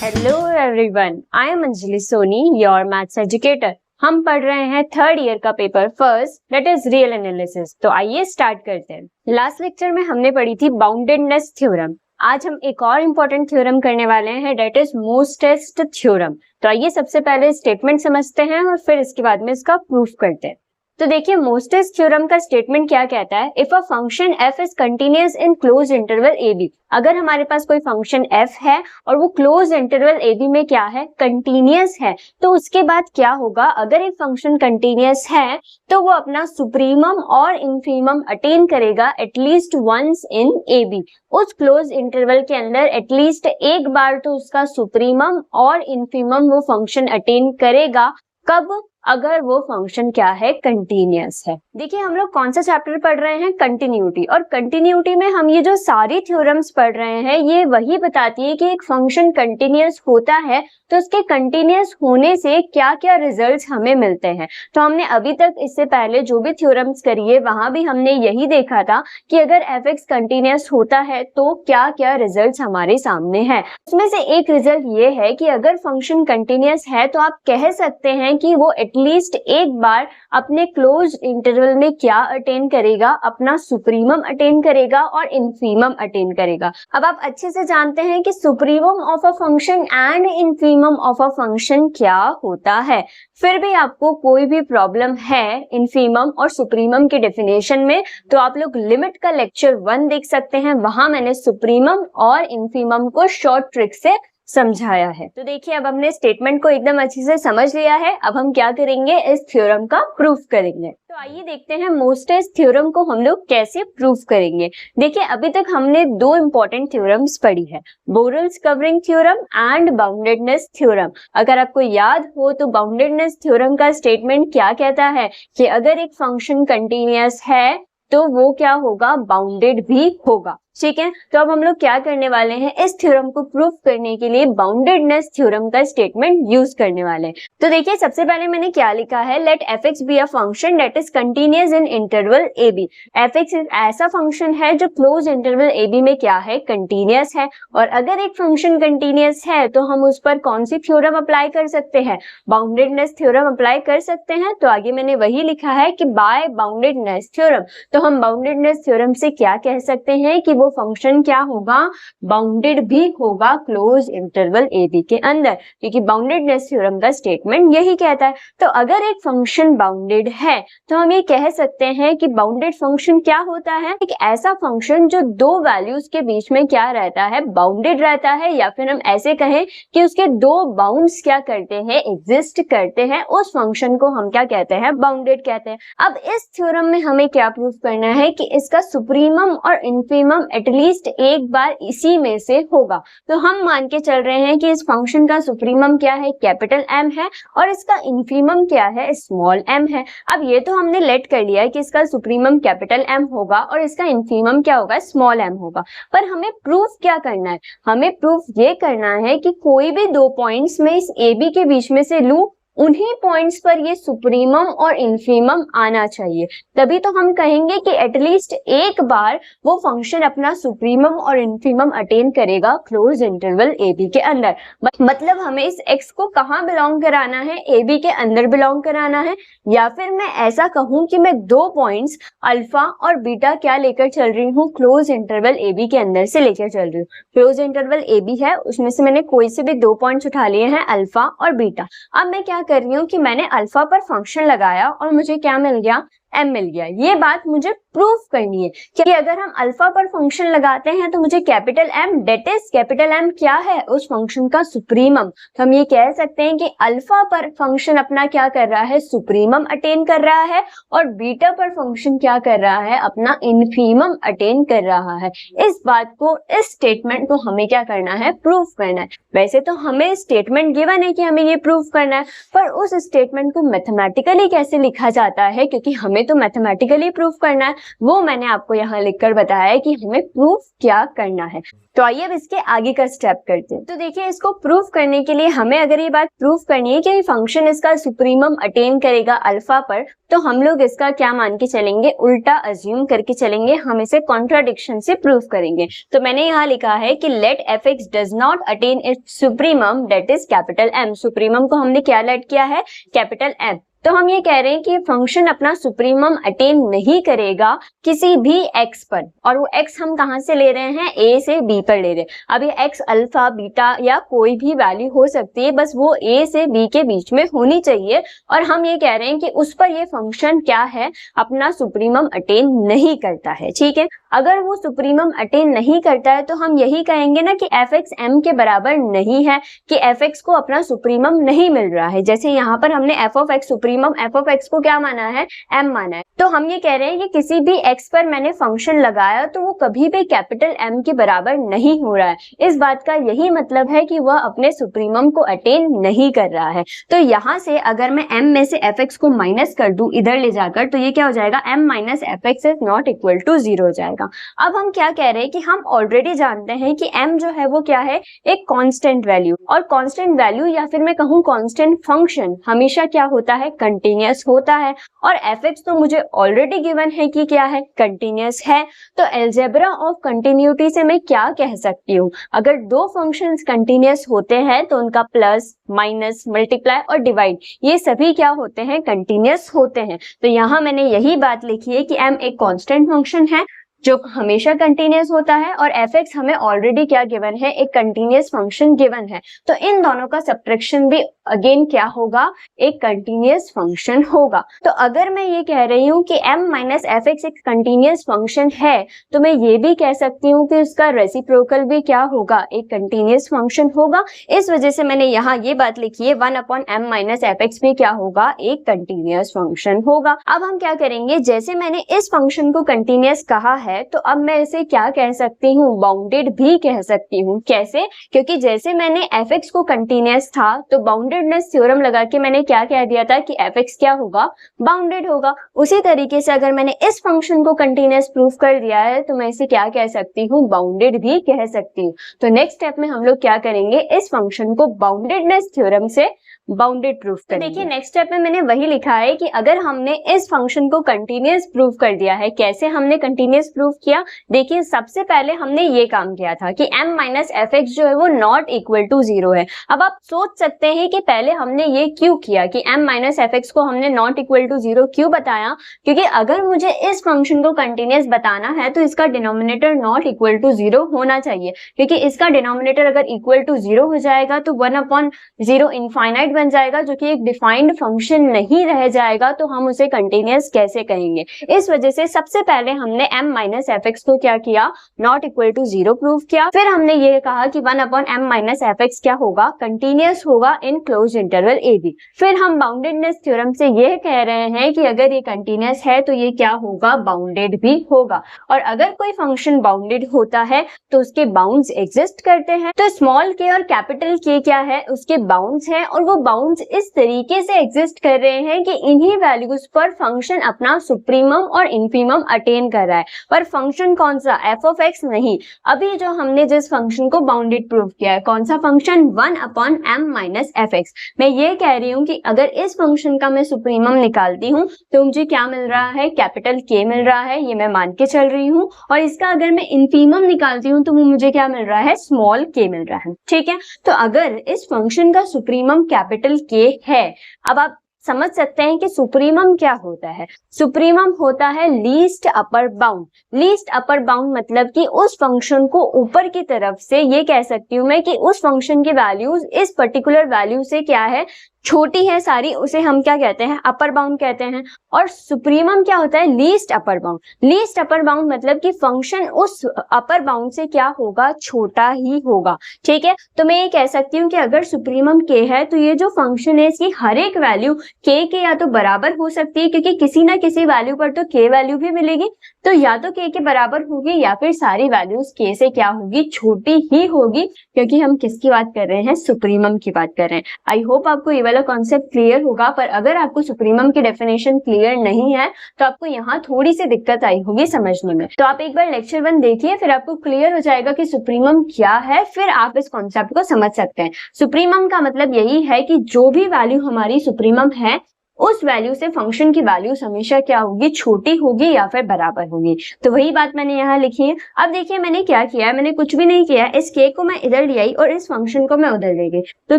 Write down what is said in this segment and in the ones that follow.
Hello everyone, I am Anjali Soni, your maths educator. हम पढ़ रहे हैं थर्ड ईयर का paper first, that is real analysis. तो आइए स्टार्ट करते हैं। लास्ट लेक्चर में हमने पढ़ी थी बाउंडेडनेस थ्योरम। आज हम एक और इम्पोर्टेंट थ्योरम करने वाले हैं, दैट इज मोस्टेस्ट थ्योरम। तो आइए सबसे पहले स्टेटमेंट समझते हैं और फिर इसके बाद में इसका प्रूफ करते हैं। तो देखिए, मोस्टेस्ट थ्योरम का स्टेटमेंट क्या कहता है, if a function f is continuous in close interval a b। अगर हमारे पास कोई फंक्शन f है और वो क्लोज इंटरवल a b में क्या है, कंटिन्यूअस है, तो उसके बाद क्या होगा, अगर एक फंक्शन कंटिन्यूअस है तो वो अपना सुप्रीमम और इंफीमम अटेन करेगा at least once in a b। उस क्लोज इंटरवल के अंदर एटलीस्ट एक बार तो उसका सुप्रीमम और इंफीमम वो फंक्शन अटेन करेगा। कब? अगर वो फंक्शन क्या है, कंटिन्यूअस है। देखिए, हम लोग कौन सा चैप्टर पढ़ रहे हैं, कंटिन्यूटी। और कंटिन्यूटी में हम ये जो सारी थ्योरम्स पढ़ रहे हैं, ये वही बताती है कि एक फंक्शन कंटिन्यूअस होता है तो उसके कंटिन्यूअस होने से क्या क्या रिजल्ट्स हमें मिलते हैं। तो हमने अभी तक इससे पहले जो भी थ्योरम्स करी है वहां भी हमने यही देखा था कि अगर f(x) कंटिन्यूअस होता है तो क्या क्या रिजल्ट्स हमारे सामने हैं। उसमें से एक रिजल्ट ये है कि अगर फंक्शन कंटिन्यूअस है तो आप कह सकते हैं कि वो एटलीस्ट एक बार अपने क्लोज इंटरवल में क्या अटेन करेगा, अपना सुप्रीमम अटेन करेगा और इंफीमम अटेन करेगा। अब आप अच्छे से जानते हैं कि supremum of a function and infimum of a function क्या होता है। फिर भी आपको कोई भी प्रॉब्लम है इंफीमम और सुप्रीमम के डेफिनेशन में, तो आप लोग लिमिट का लेक्चर 1 देख सकते हैं। वहां मैंने सुप्रीमम और इंफीमम को शॉर्ट ट्रिक से समझाया है। तो देखिए, अब हमने स्टेटमेंट को एकदम अच्छे से समझ लिया है। अब हम क्या करेंगे, इस थ्योरम का प्रूफ करेंगे। तो आइए देखते हैं मोस्टेस्ट थ्योरम को हम लोग कैसे प्रूफ करेंगे। देखिए, अभी तक हमने दो इंपॉर्टेंट थ्योरम्स पढ़ी है, Borel's covering theorem and boundedness theorem. अगर आपको याद हो तो बाउंडेडनेस थ्योरम का स्टेटमेंट क्या कहता है कि अगर एक फंक्शन कंटिन्यूअस है तो वो क्या होगा, बाउंडेड भी होगा। ठीक है, तो अब हम लोग क्या करने वाले हैं, इस थ्योरम को प्रूफ करने के लिए बाउंडेडनेस थ्योरम का स्टेटमेंट यूज करने वाले हैं। तो देखिए, सबसे पहले मैंने क्या लिखा है, let f(x) be a function that is continuous in interval a b। f(x) ऐसा फंक्शन है जो क्लोज इंटरवल a b में क्या है, कंटिन्यूअस है। और अगर एक फंक्शन कंटिन्यूअस है तो हम उस पर कौन सी थ्योरम अप्लाई कर सकते हैं, बाउंडेडनेस थ्योरम अप्लाई कर सकते हैं। तो आगे मैंने वही लिखा है कि बाय बाउंडेडनेस थ्योरम। तो हम बाउंडेडनेस थ्योरम से क्या कह सकते हैं कि वो फंक्शन क्या होगा, बाउंडेड भी होगा क्लोज इंटरवल a b के अंदर, क्योंकि बाउंडेडनेस थ्योरम का स्टेटमेंट यही कहता है। तो अगर एक फंक्शन बाउंडेड है तो हम ये कह सकते हैं कि बाउंडेड फंक्शन क्या होता है, एक ऐसा फंक्शन जो दो वैल्यूज के बीच में क्या रहता है, बाउंडेड रहता है, या फिर हम ऐसे कहें कि उसके दो बाउंड्स क्या करते हैं, एग्जिस्ट करते हैं। उस फंक्शन को हम क्या कहते हैं, बाउंडेड कहते हैं। अब इस थ्योरम में हमें क्या प्रूफ करना है कि इसका सुप्रीमम और इंफीमम एटलीस्ट एक बार इसी में से होगा। तो हम मान के चल रहे हैं कि इस फंक्शन का सुप्रीमम क्या है, कैपिटल M है, और इसका इंफीमम क्या है, स्मॉल m है। अब ये तो हमने लेट कर लिया है कि इसका सुप्रीमम कैपिटल M होगा और इसका इंफीमम क्या होगा, स्मॉल m होगा। पर हमें प्रूफ क्या करना है, हमें प्रूफ ये करना है कि कोई भी दो पॉइंट्स में इस AB के बीच में से लूं, उन्हीं पॉइंट्स पर ये सुप्रीमम और इंफीमम आना चाहिए। तभी तो हम कहेंगे कि एटलीस्ट एक बार वो फंक्शन अपना सुप्रीमम और इंफीमम अटेन करेगा क्लोज इंटरवल a b के अंदर। मतलब हमें इस x को कहाँ बिलोंग कराना है, a b के अंदर बिलोंग कराना है। या फिर मैं ऐसा कहूँ कि मैं दो पॉइंट्स अल्फा और बीटा क्या लेकर चल रही हूँ, क्लोज इंटरवल a b के अंदर से लेकर चल रही हूँ। क्लोज इंटरवल a b है, उसमें से मैंने कोई से भी दो पॉइंट्स उठा लिए हैं, अल्फा और बीटा। अब मैं क्या कर रही हूँ कि मैंने अल्फा पर फंक्शन लगाया और मुझे क्या मिल गया, m मिल गया। ये बात मुझे प्रूफ करनी है कि अगर हम अल्फा पर फंक्शन लगाते हैं तो मुझे capital M, that is capital M क्या है, उस फंक्शन का सुप्रीमम। तो हम ये कह सकते हैं कि अल्फा पर फंक्शन अपना क्या कर रहा है, सुप्रीमम अटेन कर रहा है, और बीटा पर फंक्शन क्या कर रहा है, अपना इंफीमम अटेन कर रहा है। इस बात को, इस स्टेटमेंट को हमें क्या करना है, प्रूफ करना है। वैसे तो हमें स्टेटमेंट गिवन है कि हमें ये प्रूफ करना है, पर उस स्टेटमेंट को मैथमेटिकली कैसे लिखा जाता है, क्योंकि हमें हमें तो मैथमेटिकली प्रूफ करना है, वो मैंने आपको यहाँ लिखकर बताया है कि हमें प्रूफ क्या करना है। तो आइए अब इसके आगे का स्टेप करते हैं। तो देखिए, इसको प्रूफ करने के लिए हमें अगर ये बात प्रूफ करनी है कि फंक्शन इसका सुप्रीमम अटेन करेगा अल्फा पर, तो हम लोग इसका क्या मान के चलेंगे, उल्टा अज्यूम करके चलेंगे, हम इसे कॉन्ट्राडिक्शन से प्रूफ करेंगे। तो मैंने यहाँ लिखा है कि let F X does not attain its supremum that is capital M. Supremum को हमने क्या लेट किया है, कैपिटल एम। तो हम ये कह रहे हैं कि फंक्शन अपना सुप्रीमम अटेन नहीं करेगा किसी भी x पर, और वो x हम कहाँ से ले रहे हैं, a से b पर ले रहे हैं। अब ये x अल्फा बीटा या कोई भी वैल्यू हो सकती है, बस वो a से b के बीच में होनी चाहिए। और हम ये कह रहे हैं कि उस पर ये फंक्शन क्या है, अपना सुप्रीमम अटेन नहीं करता है। ठीक है, अगर वो सुप्रीमम अटेन नहीं करता है तो हम यही कहेंगे ना कि एफ एक्स एम के बराबर नहीं है, कि एफ एक्स को अपना सुप्रीमम नहीं मिल रहा है। जैसे यहाँ पर हमने F of x supremum F of x को क्या माना है, एम माना है। तो हम ये कह रहे हैं कि किसी भी एक्स पर मैंने फंक्शन लगाया तो वो कभी भी कैपिटल एम के बराबर नहीं हो रहा है। इस बात का यही मतलब है कि वह अपने सुप्रीमम को अटेन नहीं कर रहा है। तो यहाँ से अगर मैं एम में से एफ एक्स को माइनस कर दूं इधर ले जाकर, तो ये क्या हो जाएगा, M minus F X is not equal to 0 हो जाएगा। अब हम क्या कह रहे हैं कि हम ऑलरेडी जानते हैं कि m जो है वो क्या है, एक कांस्टेंट वैल्यू, और कांस्टेंट वैल्यू या फिर मैं कहूँ कांस्टेंट फंक्शन हमेशा क्या होता है, कंटीन्यूअस होता है। और fx तो मुझे ऑलरेडी गिवन है कि क्या है, कंटीन्यूअस है। तो अलजेब्रा ऑफ कंटिन्यूटी से मैं क्या कह सकती हूँ, अगर दो फंक्शंस कंटीन्यूअस होते हैं तो उनका प्लस माइनस मल्टीप्लाई और डिवाइड ये सभी क्या होते हैं, कंटीन्यूअस होते हैं। तो यहाँ मैंने यही बात लिखी है कि m एक कांस्टेंट फंक्शन है जो हमेशा कंटीन्यूअस होता है, और एफ एक्स हमें ऑलरेडी क्या गिवन है, एक कंटीन्यूअस फंक्शन गिवन है। तो इन दोनों का सब्ट्रैक्शन भी अगेन क्या होगा, एक कंटीन्यूअस फंक्शन होगा। तो अगर मैं ये कह रही हूँ कि m माइनस एफ एक्स एक कंटीन्यूअस फंक्शन है, तो मैं ये भी कह सकती हूँ कि उसका रेसिप्रोकल भी क्या होगा, एक कंटीन्यूअस फंक्शन होगा। इस वजह से मैंने यहाँ ये बात लिखी है 1 upon m minus F x भी क्या होगा, एक कंटीन्यूअस फंक्शन होगा। अब हम क्या करेंगे, जैसे मैंने इस फंक्शन को कंटीन्यूअस कहा है, तो अब मैं इसे क्या कह सकती हूँ, बाउंडेड भी कह सकती हूँ। कैसे, क्योंकि जैसे मैंने एफ एक्स को कंटीन्यूअस था तो बाउंडेडनेस थ्योरम लगा के मैंने क्या कह दिया था कि एफ एक्स क्या होगा, बाउंडेड होगा। उसी तरीके से अगर मैंने इस फंक्शन को कंटीन्यूअस प्रूफ कर दिया है तो मैं इसे क्या कह सकती हूँ, बाउंडेड भी कह सकती हूँ। तो नेक्स्ट स्टेप में हम लोग क्या करेंगे, इस फंक्शन को बाउंडेडनेस थ्योरम से बाउंडेड प्रूफ करेंगे। देखिए नेक्स्ट स्टेप में मैंने वही लिखा है कि अगर हमने इस फंक्शन को कंटीन्यूअस प्रूफ कर दिया है, कैसे हमने कंटीन्यूअस प्रूफ किया, देखिए सबसे पहले हमने ये काम किया था कि m माइनस एफ एक्स जो है वो नॉट इक्वल टू 0 है। अब आप सोच सकते हैं कि पहले हमने ये क्यों किया कि m माइनस एफ एक्स को हमने नॉट इक्वल टू 0 क्यों बताया, क्योंकि अगर मुझे इस फंक्शन को कंटीन्यूअस बताना है तो इसका डिनोमिनेटर नॉट इक्वल टू 0 होना चाहिए, क्योंकि इसका डिनोमिनेटर अगर इक्वल टू 0 हो जाएगा तो 1 अपॉन 0 इनफाइनाइट बन जाएगा, जो कि एक डिफाइंड फंक्शन नहीं रह जाएगा, तो हम उसे कंटीन्यूअस कैसे कहेंगे। इस वजह से सबसे पहले हमने m माइनस एफ एक्स को क्या किया, नॉट इक्वल टू 0 प्रूफ किया। फिर हमने ये कहा कि 1 upon m minus F x क्या होगा, कंटीन्यूअस होगा in close interval a b। फिर हम बाउंडेडनेस थ्योरम से ये कह रहे हैं कि अगर ये कंटीन्यूअस है तो ये क्या होगा, बाउंडेड भी होगा। और अगर कोई फंक्शन बाउंडेड होता है तो उसके बाउंड्स एग्जिस्ट करते हैं। तो स्मॉल k और कैपिटल K क्या है, उसके बाउंड्स हैं, और वो बाउंड्स इस तरीके से एग्जिस्ट कर रहे हैं कि इन्हीं वैल्यूज पर फंक्शन अपना सुप्रीमम और इन्फीमम अटेन कर रहा है। पर फंक्शन कौन सा, एफ ऑफ एक्स नहीं। अभी जो हमने जिस फंक्शन को बाउंडेड प्रूफ किया है, कौन सा function, 1 upon m minus F x. मैं ये कह रही हूँ कि अगर इस फंक्शन का मैं सुप्रीमम निकालती हूँ तो मुझे क्या मिल रहा है, कैपिटल K मिल रहा है, ये मैं मान के चल रही हूँ। और इसका अगर मैं इन्फीमम निकालती हूँ तो मुझे क्या मिल रहा है, स्मॉल k मिल रहा है। ठीक है, तो अगर इस फंक्शन का सुप्रीमम कैपिटल K है, अब आप समझ सकते हैं कि सुप्रीमम क्या होता है। सुप्रीमम होता है least upper bound. Least upper bound मतलब कि उस फंक्शन को ऊपर की तरफ से, ये कह सकती हूँ मैं कि उस फंक्शन की वैल्यूज इस पर्टिकुलर वैल्यू से क्या है, छोटी है सारी, उसे हम क्या कहते हैं, अपर बाउंड कहते हैं। और सुप्रीमम क्या होता है, least upper bound. Least upper bound मतलब कि फंक्शन उस अपर बाउंड से क्या होगा, छोटा ही होगा। ठीक है, तो मैं ये कह सकती हूँ कि अगर सुप्रीमम k है तो ये जो फंक्शन है इसकी हर एक वैल्यू k के या तो बराबर हो सकती है, क्योंकि किसी ना किसी वैल्यू पर तो k वैल्यू भी मिलेगी, तो या तो k के बराबर होगी या फिर सारी वैल्यूज k से क्या होगी, छोटी ही होगी, क्योंकि हम किसकी बात कर रहे हैं, सुप्रीमम की बात कर रहे हैं। आई होप आपको ये वाला कॉन्सेप्ट क्लियर होगा, पर अगर आपको सुप्रीमम की डेफिनेशन क्लियर नहीं है तो आपको यहाँ थोड़ी सी दिक्कत आई होगी समझने में। तो आप एक बार लेक्चर 1 देखिए, फिर आपको क्लियर हो जाएगा कि सुप्रीमम क्या है, फिर आप इस कॉन्सेप्ट को समझ सकते हैं। सुप्रीमम का मतलब यही है कि जो भी वैल्यू हमारी सुप्रीमम है उस वैल्यू से फंक्शन की वैल्यू हमेशा क्या होगी, छोटी होगी या फिर बराबर होगी। तो वही बात मैंने यहाँ लिखी है। अब देखिए मैंने क्या किया है, मैंने कुछ भी नहीं किया, इस k को मैं इधर ले आई और इस फंक्शन को मैं उधर ले गई। तो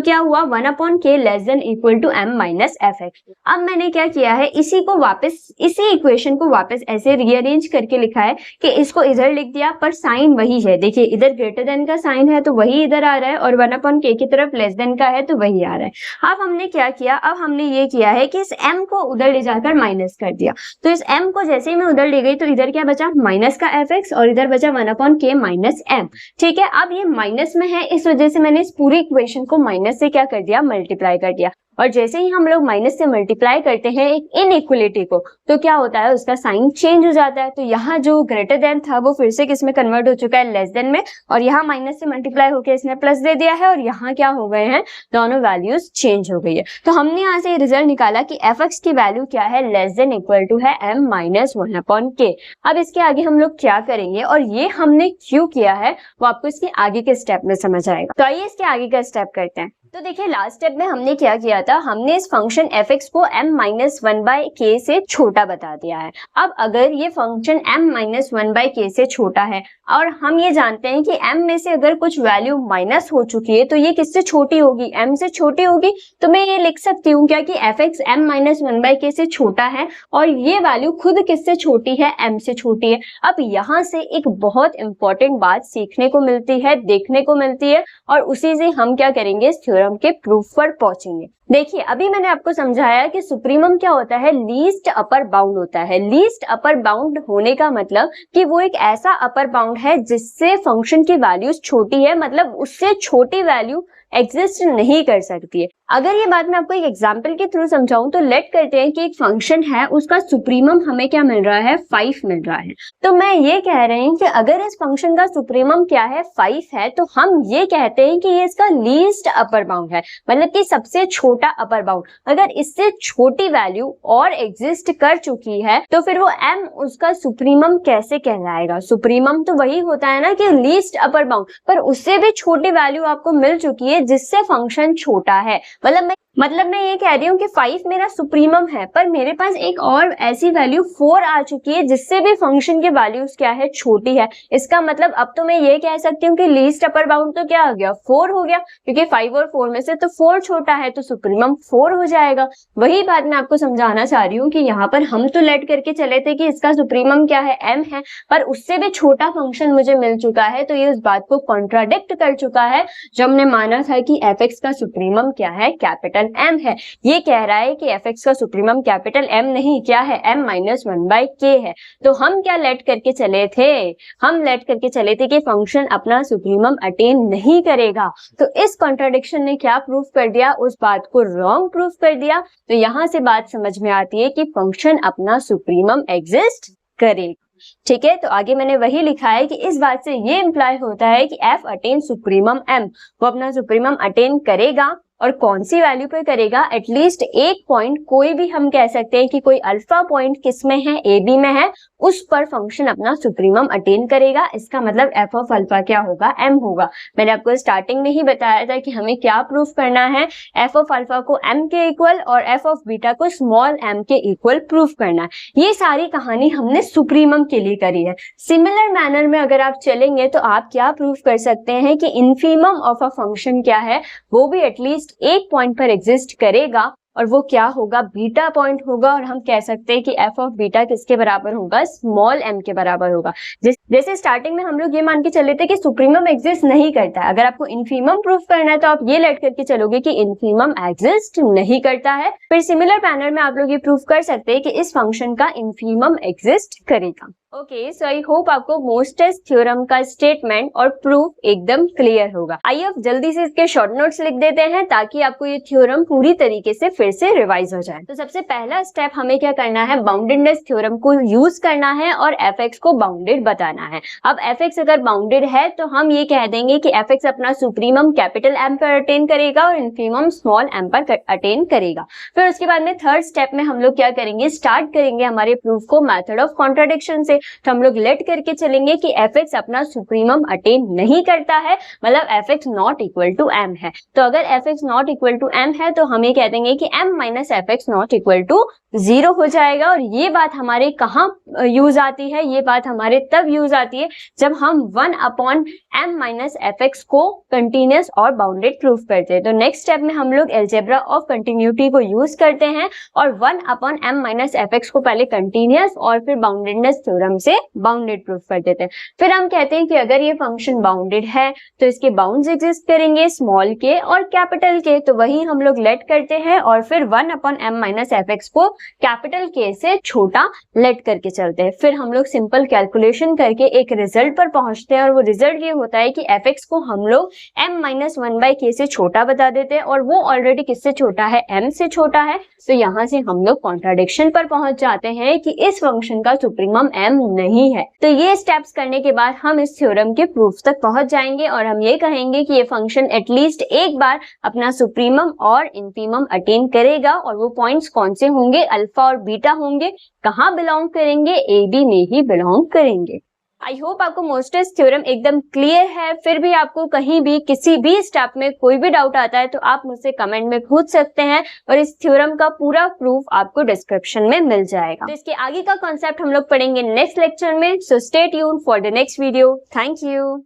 क्या हुआ, 1/k less than equal to m minus fx। अब मैंने क्या किया है, इसी इक्वेशन को वापस ऐसे रीअरेंज करके लिखा है कि इसको इधर लिख दिया, पर साइन वही है। देखिए इधर ग्रेटर देन का साइन है तो वही इधर आ रहा है, और 1/k की तरफ लेस देन का है तो वही आ रहा है। अब हमने क्या किया, अब हमने ये किया है कि इस m को उधर ले जाकर माइनस कर दिया। तो इस m को जैसे ही मैं उधर ले गई तो इधर क्या बचा, माइनस का fx, और इधर बचा 1/k माइनस m। ठीक है, अब ये माइनस में है, इस वजह से मैंने इस पूरी इक्वेशन को माइनस से क्या कर दिया, मल्टीप्लाई कर दिया। और जैसे ही हम लोग माइनस से मल्टीप्लाई करते हैं एक इनइक्वलिटी को, तो क्या होता है, उसका साइन चेंज हो जाता है। तो यहाँ जो ग्रेटर देन था वो फिर से किस में कन्वर्ट हो चुका है, लेस देन में, और यहाँ माइनस से मल्टीप्लाई होकर इसने प्लस दे दिया है, और यहाँ क्या हो गए हैं, दोनों वैल्यूज चेंज हो गई है। तो हमने यहाँ से रिजल्ट निकाला कि fx की वैल्यू क्या है, लेस देन इक्वल टू है m माइनस 1/k। अब इसके आगे हम लोग क्या करेंगे और ये हमने क्यों किया है वो आपको इसके आगे के स्टेप में समझ आएगा। तो आइए इसके आगे का स्टेप करते हैं। तो देखिए लास्ट स्टेप में हमने क्या किया था, हमने इस फंक्शन fx को m माइनस 1/k से छोटा बता दिया है। अब अगर ये फंक्शन m माइनस 1/k से छोटा है और हम ये जानते हैं कि m में से अगर कुछ वैल्यू माइनस हो चुकी है तो ये किससे छोटी होगी, m से छोटी होगी। तो मैं ये लिख सकती हूँ क्या कि fx m माइनस 1/k से छोटा है और ये वैल्यू खुद किससे छोटी है, m से छोटी है। अब यहाँ से एक बहुत इंपॉर्टेंट बात सीखने को मिलती है, देखने को मिलती है, और उसी से हम क्या करेंगे, इस थ्योरम के प्रूफ पर पहुंचेंगे। देखिए अभी मैंने आपको समझाया कि सुप्रीमम क्या होता है, लीस्ट अपर बाउंड होता है। लीस्ट अपर बाउंड होने का मतलब कि वो एक ऐसा अपर बाउंड है जिससे फंक्शन की वैल्यूज छोटी है, मतलब उससे छोटी वैल्यू एग्जिस्ट नहीं कर सकती है। अगर ये बात मैं आपको एक एग्जांपल के थ्रू समझाऊं तो लेट करते हैं कि एक फंक्शन है, उसका सुप्रीमम हमें क्या मिल रहा है, 5 मिल रहा है। तो मैं ये कह रही हूँ कि अगर इस फंक्शन का सुप्रीमम क्या है, 5 है, तो हम ये कहते हैं कि ये इसका लीस्ट अपर बाउंड है, मतलब कि सबसे छोटा अपर बाउंड। अगर इससे छोटी वैल्यू और एग्जिस्ट कर चुकी है तो फिर वो m उसका सुप्रीमम कैसे कहलाएगा। सुप्रीमम तो वही होता है ना कि लीस्ट अपर बाउंड, पर उससे भी छोटी वैल्यू आपको मिल चुकी है जिससे फंक्शन छोटा है। मतलब मैं ये कह रही हूँ कि 5 मेरा सुप्रीमम है, पर मेरे पास एक और ऐसी वैल्यू 4 आ चुकी है जिससे भी फंक्शन की वैल्यूज क्या है, छोटी है। इसका मतलब अब तो मैं ये कह सकती हूँ कि लीस्ट अपर बाउंड तो क्या हो गया, 4 हो गया, क्योंकि 5 और 4 में से तो 4 छोटा है तो सुप्रीमम 4 हो जाएगा। वही बात मैं आपको समझाना चाह रही हूँ कि यहाँ पर हम तो लेट करके चले थे कि इसका सुप्रीमम क्या है, m है, पर उससे भी छोटा फंक्शन मुझे मिल चुका है, तो ये उस बात को कॉन्ट्राडिक्ट कर चुका है जब हमने माना था कि fx का सुप्रीमम क्या है, कैपिटल m है। ये कह रहा है कि fx का सुप्रीमम कैपिटल m नहीं, क्या है, m माइनस 1/k है। तो हम क्या लेट करके चले थे, हम लेट करके चले थे कि फंक्शन अपना सुप्रीमम अटेन नहीं करेगा। तो इस कॉन्ट्राडिक्शन ने क्या प्रूफ कर दिया, उस बात को रॉन्ग प्रूफ कर दिया। तो यहाँ से बात समझ में आती है कि फंक्शन अपना सुप्रीमम एग्जिस्ट करेगा। ठीक है, तो आगे मैंने वही लिखा है कि इस बात से ये इंप्लाई होता है कि f अटेन सुप्रीमम m, वो अपना सुप्रीमम अटेन करेगा। और कौन सी वैल्यू पे करेगा, एटलीस्ट एक पॉइंट, कोई भी हम कह सकते हैं कि कोई अल्फा पॉइंट किस में है, ए बी में है, उस पर फंक्शन अपना सुप्रीमम अटेन करेगा। इसका मतलब f ऑफ अल्फा क्या होगा, m होगा। मैंने आपको स्टार्टिंग में ही बताया था कि हमें क्या प्रूफ करना है, f ऑफ अल्फा को m के इक्वल और f ऑफ बीटा को स्मॉल m के इक्वल प्रूफ करना है। ये सारी कहानी हमने सुप्रीमम के लिए करी है। सिमिलर मैनर में अगर आप चलेंगे तो आप क्या प्रूफ कर सकते हैं कि इनफीमम ऑफ अ फंक्शन क्या है, वो भी एटलीस्ट एक पॉइंट पर एग्जिस्ट करेगा, और वो क्या होगा, बीटा पॉइंट होगा। और हम कह सकते हैं कि f ऑफ बीटा किसके बराबर होगा, स्मॉल m के बराबर होगा। जैसे स्टार्टिंग में हम लोग ये मान के चले थे कि सुप्रीमम एग्जिस्ट नहीं करता है, अगर आपको इनफीमम प्रूफ करना है तो आप ये लेट करके चलोगे कि इनफीमम एग्जिस्ट नहीं करता है। फिर सिमिलर मैनर में आप लोग ये प्रूफ कर सकते हैं कि इस फंक्शन का इनफीमम एग्जिस्ट करेगा। ओके, सो आई होप आपको मोस्टेस्ट थ्योरम का स्टेटमेंट और प्रूफ एकदम क्लियर होगा। आइए अब जल्दी से इसके शॉर्ट नोट्स लिख देते हैं ताकि आपको ये थ्योरम पूरी तरीके से फिर से रिवाइज हो जाए। तो सबसे पहला स्टेप हमें क्या करना है, बाउंडेडनेस थ्योरम को यूज करना है और fx को बाउंडेड बताना है। अब fx अगर बाउंडेड है तो हम ये कह देंगे कि fx अपना सुप्रीमम कैपिटल एम पर अटेन करेगा और इन्फीमम स्मॉल एम पर अटेन करेगा। फिर उसके बाद में थर्ड स्टेप में हम लोग क्या करेंगे, स्टार्ट करेंगे हमारे प्रूफ को मेथड ऑफ कॉन्ट्राडिक्शन से। तो हम लोग लेट करके चलेंगे कि fx अपना सुप्रीमम अटेन नहीं करता है, मतलब fx not equal to m है। तो अगर fx not equal to m है तो हम ये कह देंगे कि m minus fx not equal to 0 हो जाएगा। और ये बात हमारे कहाँ यूज आती है, ये बात हमारे तब यूज आती है जब हम 1 अपॉन m माइनस fx को कंटिन्यूअस और बाउंडेड प्रूफ करते हैं। तो नेक्स्ट स्टेप में हम लोग अलजेब्रा ऑफ कंटिन्यूटी को यूज करते हैं और 1 अपॉन m माइनस fx को पहले कंटिन्यूअस और फिर बाउंडेडनेस थ्योरम से बाउंडेड प्रूफ कर देते हैं। फिर हम कहते हैं कि अगर ये फंक्शन बाउंडेड है तो इसके बाउंड्स एग्जिस्ट करेंगे स्मॉल के और कैपिटल के, तो वही हम लोग लेट करते हैं और फिर 1 अपॉन m माइनस fx को कैपिटल के से छोटा लेट करके चलते हैं। फिर हम लोग सिंपल कैलकुलेशन करके एक रिजल्ट पर पहुंचते हैं और वो रिजल्ट ये होता है कि fx को हम लोग m माइनस 1/k से छोटा बता देते हैं और वो ऑलरेडी किससे छोटा है, m से छोटा है। तो यहाँ से हम लोग कॉन्ट्राडिक्शन पर पहुंच जाते हैं कि इस फंक्शन का सुप्रीमम m नहीं है। तो ये स्टेप्स करने के बाद हम इस थ्योरम के प्रूफ तक पहुंच जाएंगे और हम ये कहेंगे कि ये फंक्शन एटलीस्ट एक बार अपना सुप्रीमम और इन्फीमम अटेन करेगा। और वो पॉइंट्स कौन से होंगे, अल्फा और बीटा होंगे। कहाँ बिलोंग करेंगे, ए बी में ही बिलोंग करेंगे। आई होप आपको मोस्टेस्ट थ्योरम एकदम क्लियर है। फिर भी आपको कहीं भी किसी भी स्टेप में कोई भी डाउट आता है तो आप मुझसे कमेंट में पूछ सकते हैं और इस थ्योरम का पूरा प्रूफ आपको डिस्क्रिप्शन में मिल जाएगा। तो इसके आगे का कॉन्सेप्ट हम लोग पढ़ेंगे नेक्स्ट लेक्चर में। So stay tuned for the next video. Thank you.